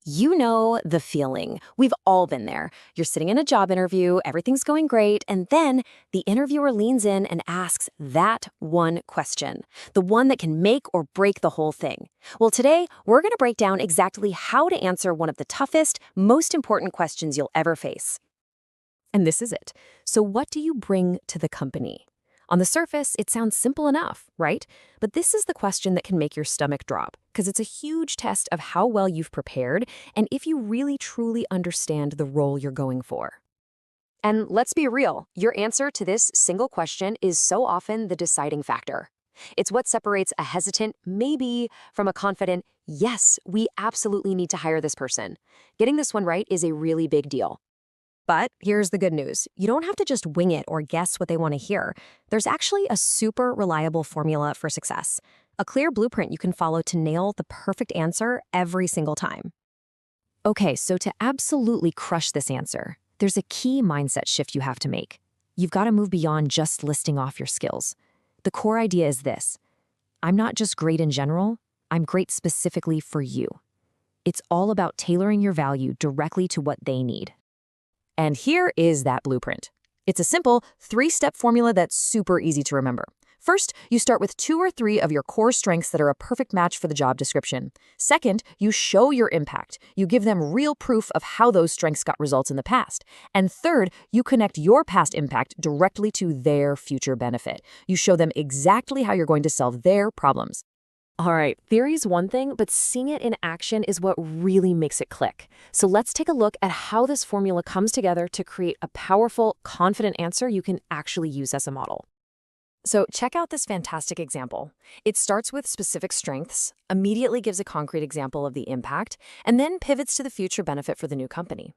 You know the feeling. We've all been there. You're sitting in a job interview, everything's going great, and then the interviewer leans in and asks that one question, the one that can make or break the whole thing. Well, today, we're going to break down exactly how to answer one of the toughest, most important questions you'll ever face. And this is it. So what do you bring to the company? On the surface, it sounds simple enough, right? But this is the question that can make your stomach drop, because it's a huge test of how well you've prepared and if you really truly understand the role you're going for. And let's be real, your answer to this single question is so often the deciding factor. It's what separates a hesitant maybe from a confident yes, we absolutely need to hire this person. Getting this one right is a really big deal. But here's the good news. You don't have to just wing it or guess what they want to hear. There's actually a super reliable formula for success. A clear blueprint you can follow to nail the perfect answer every single time. Okay, so to absolutely crush this answer, there's a key mindset shift you have to make. You've got to move beyond just listing off your skills. The core idea is this: I'm not just great in general, I'm great specifically for you. It's all about tailoring your value directly to what they need. And here is that blueprint. It's a simple 3-step formula that's super easy to remember. First, you start with 2 or 3 of your core strengths that are a perfect match for the job description. Second, you show your impact. You give them real proof of how those strengths got results in the past. And third, you connect your past impact directly to their future benefit. You show them exactly how you're going to solve their problems. All right, theory's one thing, but seeing it in action is what really makes it click. So let's take a look at how this formula comes together to create a powerful, confident answer you can actually use as a model. So check out this fantastic example. It starts with specific strengths, immediately gives a concrete example of the impact, and then pivots to the future benefit for the new company.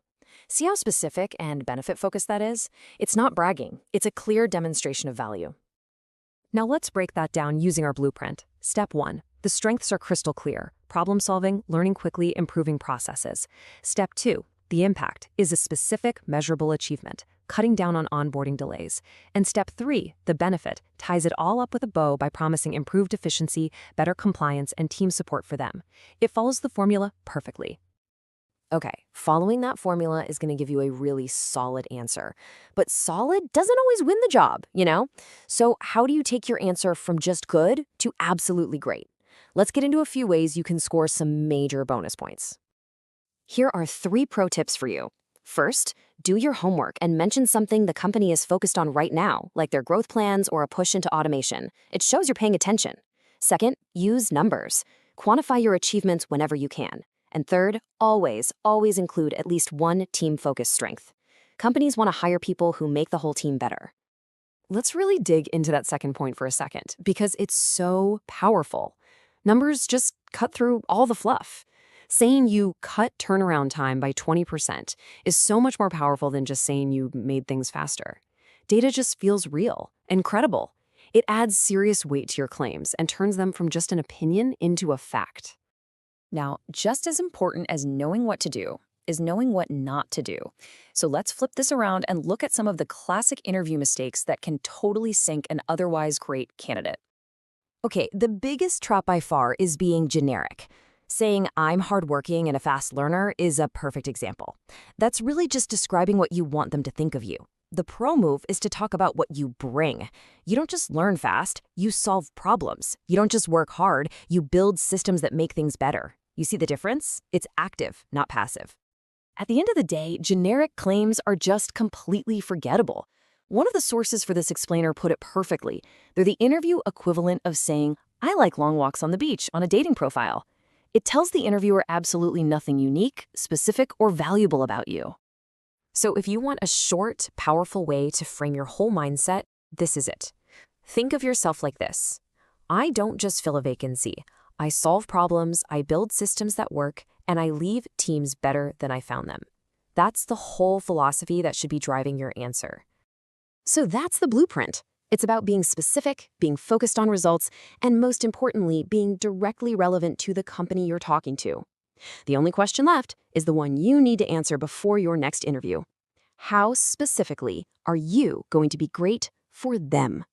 See how specific and benefit-focused that is? It's not bragging. It's a clear demonstration of value. Now let's break that down using our blueprint. Step 1. The strengths are crystal clear: problem solving, learning quickly, improving processes. Step 2. The impact is a specific, measurable achievement, cutting down on onboarding delays. And step 3, the benefit, ties it all up with a bow by promising improved efficiency, better compliance, and team support for them. It follows the formula perfectly. Okay, following that formula is going to give you a really solid answer. But solid doesn't always win the job, you know? So how do you take your answer from just good to absolutely great? Let's get into a few ways you can score some major bonus points. Here are 3 pro tips for you. First, do your homework and mention something the company is focused on right now, like their growth plans or a push into automation. It shows you're paying attention. Second, use numbers. Quantify your achievements whenever you can. And third, always include at least one team-focused strength. Companies want to hire people who make the whole team better. Let's really dig into that second point for a second, because it's so powerful. Numbers just cut through all the fluff. Saying you cut turnaround time by 20% is so much more powerful than just saying you made things faster. Data just feels real and credible. It adds serious weight to your claims and turns them from just an opinion into a fact. Now, just as important as knowing what to do is knowing what not to do. So let's flip this around and look at some of the classic interview mistakes that can totally sink an otherwise great candidate. Okay, the biggest trap by far is being generic. Saying I'm hardworking and a fast learner is a perfect example. That's really just describing what you want them to think of you. The pro move is to talk about what you bring. You don't just learn fast, you solve problems. You don't just work hard, you build systems that make things better. You see the difference? It's active, not passive. At the end of the day, generic claims are just completely forgettable. One of the sources for this explainer put it perfectly. They're the interview equivalent of saying, I like long walks on the beach on a dating profile. It tells the interviewer absolutely nothing unique, specific, or valuable about you. So if you want a short, powerful way to frame your whole mindset, this is it. Think of yourself like this. I don't just fill a vacancy. I solve problems, I build systems that work, and I leave teams better than I found them. That's the whole philosophy that should be driving your answer. So that's the blueprint. It's about being specific, being focused on results, and most importantly, being directly relevant to the company you're talking to. The only question left is the one you need to answer before your next interview. How specifically are you going to be great for them?